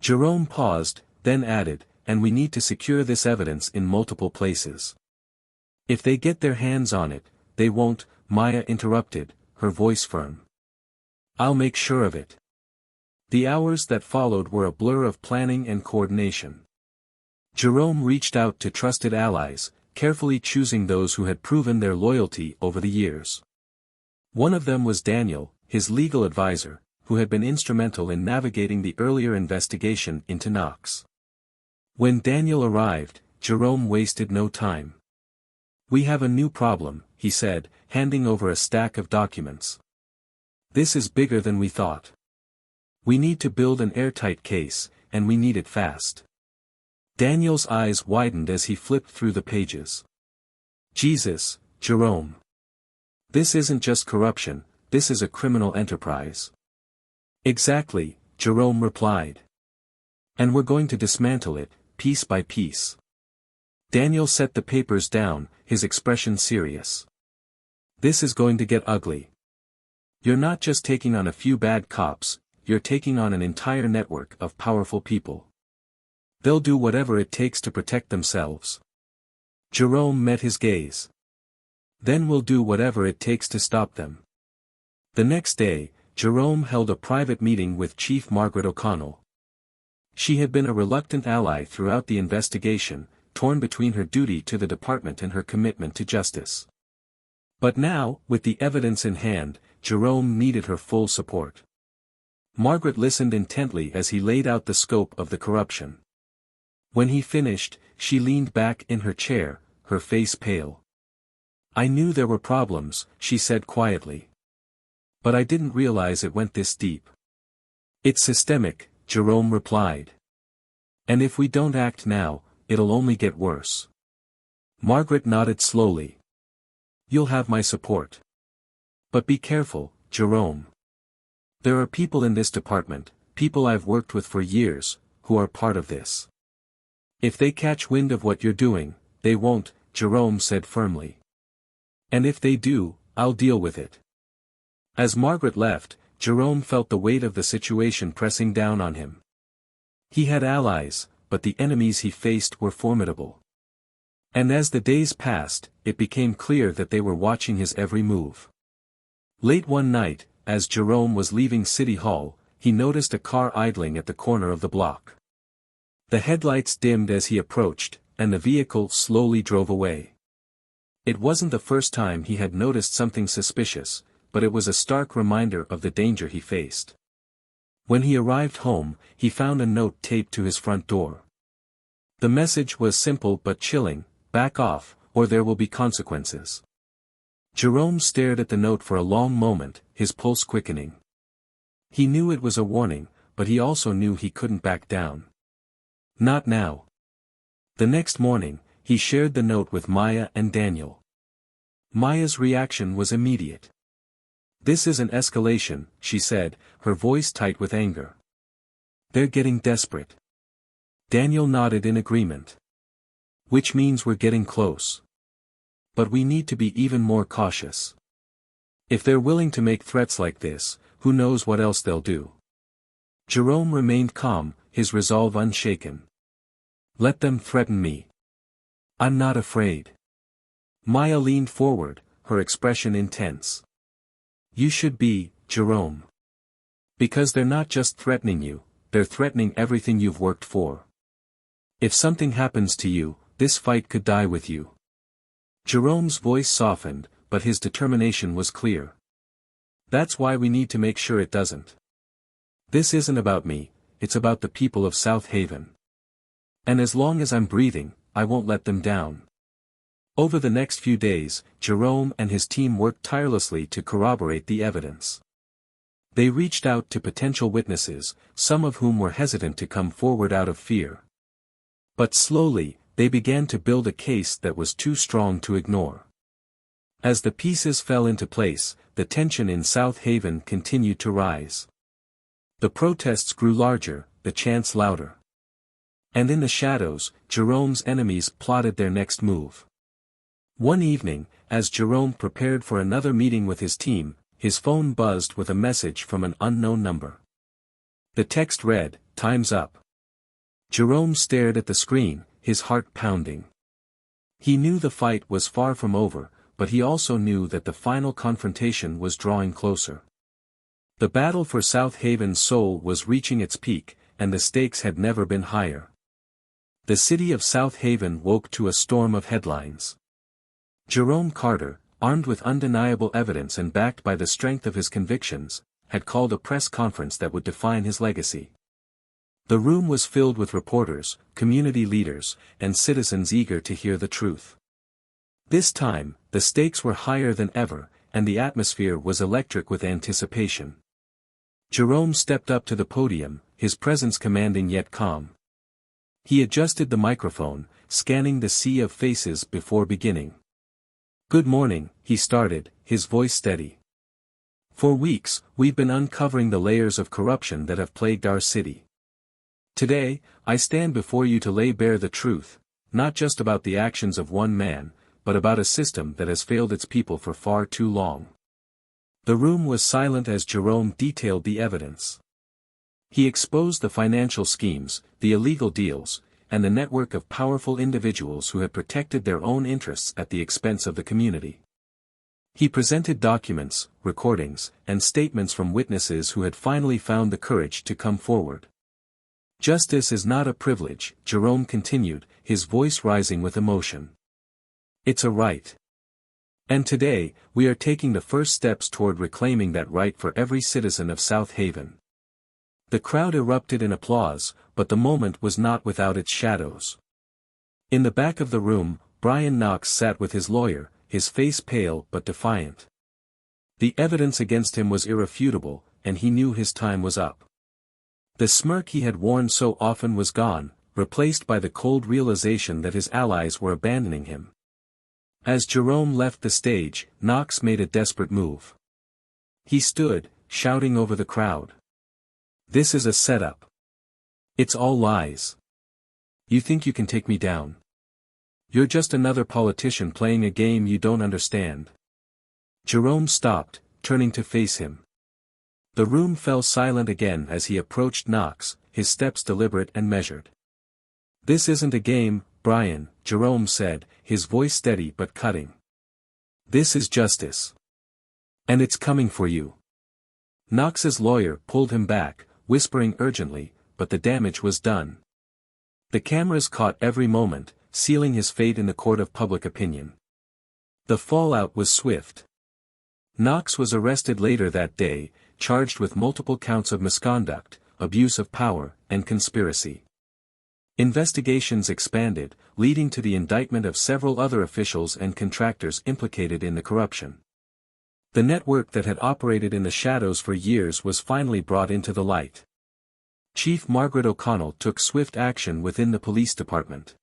Jerome paused, then added, and we need to secure this evidence in multiple places. If they get their hands on it, they won't, Maya interrupted, her voice firm. I'll make sure of it. The hours that followed were a blur of planning and coordination. Jerome reached out to trusted allies, carefully choosing those who had proven their loyalty over the years. One of them was Daniel, his legal advisor, who had been instrumental in navigating the earlier investigation into Knox. When Daniel arrived, Jerome wasted no time. We have a new problem, he said, handing over a stack of documents. This is bigger than we thought. We need to build an airtight case, and we need it fast. Daniel's eyes widened as he flipped through the pages. Jesus, Jerome. This isn't just corruption, this is a criminal enterprise. Exactly, Jerome replied. And we're going to dismantle it, piece by piece. Daniel set the papers down, his expression serious. This is going to get ugly. You're not just taking on a few bad cops, you're taking on an entire network of powerful people. They'll do whatever it takes to protect themselves. Jerome met his gaze. Then we'll do whatever it takes to stop them. The next day, Jerome held a private meeting with Chief Margaret O'Connell. She had been a reluctant ally throughout the investigation, torn between her duty to the department and her commitment to justice. But now, with the evidence in hand, Jerome needed her full support. Margaret listened intently as he laid out the scope of the corruption. When he finished, she leaned back in her chair, her face pale. I knew there were problems, she said quietly. But I didn't realize it went this deep. It's systemic, Jerome replied. And if we don't act now, it'll only get worse. Margaret nodded slowly. You'll have my support. But be careful, Jerome. There are people in this department, people I've worked with for years, who are part of this. If they catch wind of what you're doing, they won't, Jerome said firmly. And if they do, I'll deal with it. As Margaret left, Jerome felt the weight of the situation pressing down on him. He had allies, but the enemies he faced were formidable. And as the days passed, it became clear that they were watching his every move. Late one night, as Jerome was leaving City Hall, he noticed a car idling at the corner of the block. The headlights dimmed as he approached, and the vehicle slowly drove away. It wasn't the first time he had noticed something suspicious, but it was a stark reminder of the danger he faced. When he arrived home, he found a note taped to his front door. The message was simple but chilling: back off, or there will be consequences. Jerome stared at the note for a long moment, his pulse quickening. He knew it was a warning, but he also knew he couldn't back down. Not now. The next morning, he shared the note with Maya and Daniel. Maya's reaction was immediate. This is an escalation, she said, her voice tight with anger. They're getting desperate. Daniel nodded in agreement. Which means we're getting close. But we need to be even more cautious. If they're willing to make threats like this, who knows what else they'll do. Jerome remained calm, his resolve unshaken. Let them threaten me. I'm not afraid. Maya leaned forward, her expression intense. You should be, Jerome. Because they're not just threatening you, they're threatening everything you've worked for. If something happens to you, this fight could die with you. Jerome's voice softened, but his determination was clear. That's why we need to make sure it doesn't. This isn't about me, it's about the people of South Haven. And as long as I'm breathing, I won't let them down. Over the next few days, Jerome and his team worked tirelessly to corroborate the evidence. They reached out to potential witnesses, some of whom were hesitant to come forward out of fear. But slowly, they began to build a case that was too strong to ignore. As the pieces fell into place, the tension in South Haven continued to rise. The protests grew larger, the chants louder. And in the shadows, Jerome's enemies plotted their next move. One evening, as Jerome prepared for another meeting with his team, his phone buzzed with a message from an unknown number. The text read, "Time's up." Jerome stared at the screen, his heart pounding. He knew the fight was far from over, but he also knew that the final confrontation was drawing closer. The battle for South Haven's soul was reaching its peak, and the stakes had never been higher. The city of South Haven woke to a storm of headlines. Jerome Carter, armed with undeniable evidence and backed by the strength of his convictions, had called a press conference that would define his legacy. The room was filled with reporters, community leaders, and citizens eager to hear the truth. This time, the stakes were higher than ever, and the atmosphere was electric with anticipation. Jerome stepped up to the podium, his presence commanding yet calm. He adjusted the microphone, scanning the sea of faces before beginning. "Good morning," he started, his voice steady. "For weeks, we've been uncovering the layers of corruption that have plagued our city. Today, I stand before you to lay bare the truth, not just about the actions of one man, but about a system that has failed its people for far too long." The room was silent as Jerome detailed the evidence. He exposed the financial schemes, the illegal deals, and the network of powerful individuals who had protected their own interests at the expense of the community. He presented documents, recordings, and statements from witnesses who had finally found the courage to come forward. "Justice is not a privilege," Jerome continued, his voice rising with emotion. "It's a right. And today, we are taking the first steps toward reclaiming that right for every citizen of South Haven." The crowd erupted in applause, but the moment was not without its shadows. In the back of the room, Brian Knox sat with his lawyer, his face pale but defiant. The evidence against him was irrefutable, and he knew his time was up. The smirk he had worn so often was gone, replaced by the cold realization that his allies were abandoning him. As Jerome left the stage, Knox made a desperate move. He stood, shouting over the crowd. "This is a setup. It's all lies. You think you can take me down? You're just another politician playing a game you don't understand." Jerome stopped, turning to face him. The room fell silent again as he approached Knox, his steps deliberate and measured. "This isn't a game, Brian," Jerome said, his voice steady but cutting. "This is justice. And it's coming for you." Knox's lawyer pulled him back, whispering urgently, but the damage was done. The cameras caught every moment, sealing his fate in the court of public opinion. The fallout was swift. Knox was arrested later that day, charged with multiple counts of misconduct, abuse of power, and conspiracy. Investigations expanded, leading to the indictment of several other officials and contractors implicated in the corruption. The network that had operated in the shadows for years was finally brought into the light. Chief Margaret O'Connell took swift action within the police department.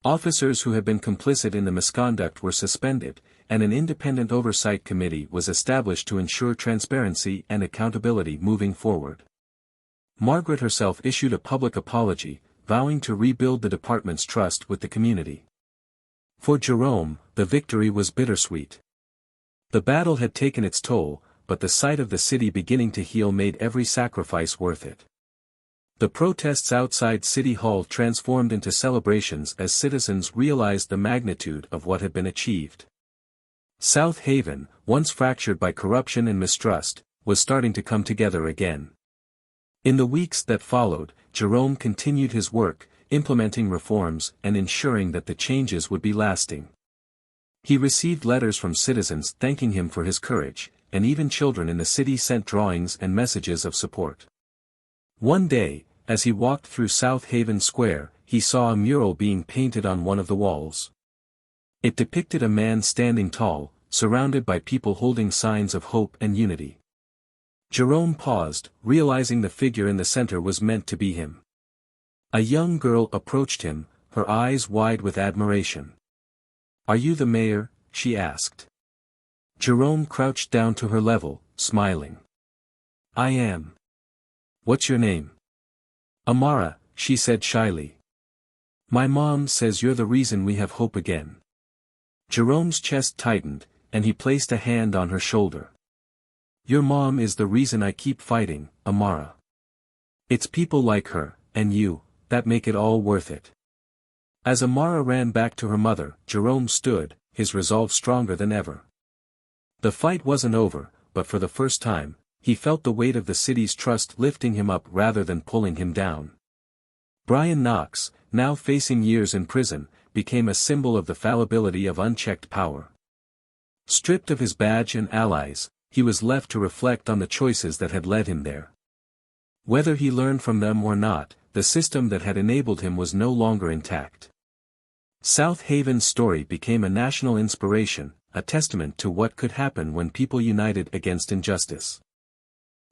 Officers who had been complicit in the misconduct were suspended, and an independent oversight committee was established to ensure transparency and accountability moving forward. Margaret herself issued a public apology, vowing to rebuild the department's trust with the community. For Jerome, the victory was bittersweet. The battle had taken its toll, but the sight of the city beginning to heal made every sacrifice worth it. The protests outside City Hall transformed into celebrations as citizens realized the magnitude of what had been achieved. South Haven, once fractured by corruption and mistrust, was starting to come together again. In the weeks that followed, Jerome continued his work, implementing reforms and ensuring that the changes would be lasting. He received letters from citizens thanking him for his courage, and even children in the city sent drawings and messages of support. One day, as he walked through South Haven Square, he saw a mural being painted on one of the walls. It depicted a man standing tall, surrounded by people holding signs of hope and unity. Jerome paused, realizing the figure in the center was meant to be him. A young girl approached him, her eyes wide with admiration. "Are you the mayor?" she asked. Jerome crouched down to her level, smiling. "I am." "What's your name?" "Amara," she said shyly. "My mom says you're the reason we have hope again." Jerome's chest tightened, and he placed a hand on her shoulder. "Your mom is the reason I keep fighting, Amara. It's people like her, and you, that make it all worth it." As Amara ran back to her mother, Jerome stood, his resolve stronger than ever. The fight wasn't over, but for the first time, he felt the weight of the city's trust lifting him up rather than pulling him down. Brian Knox, now facing years in prison, became a symbol of the fallibility of unchecked power. Stripped of his badge and allies, he was left to reflect on the choices that had led him there. Whether he learned from them or not, the system that had enabled him was no longer intact. South Haven's story became a national inspiration, a testament to what could happen when people united against injustice.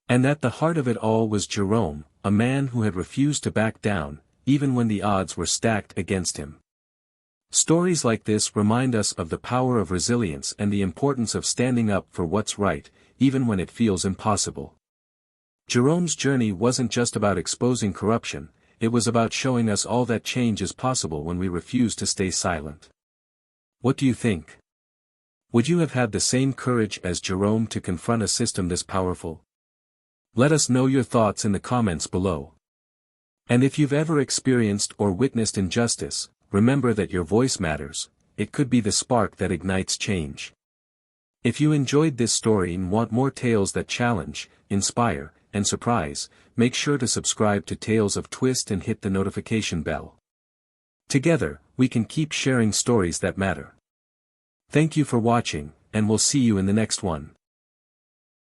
And at the heart of it all was Jerome, a man who had refused to back down, even when the odds were stacked against him. Stories like this remind us of the power of resilience and the importance of standing up for what's right, even when it feels impossible. Jerome's journey wasn't just about exposing corruption, it was about showing us all that change is possible when we refuse to stay silent. What do you think? Would you have had the same courage as Jerome to confront a system this powerful? Let us know your thoughts in the comments below. And if you've ever experienced or witnessed injustice, remember that your voice matters, it could be the spark that ignites change. If you enjoyed this story and want more tales that challenge, inspire, and surprise, make sure to subscribe to Tales of Twist and hit the notification bell. Together, we can keep sharing stories that matter. Thank you for watching, and we'll see you in the next one.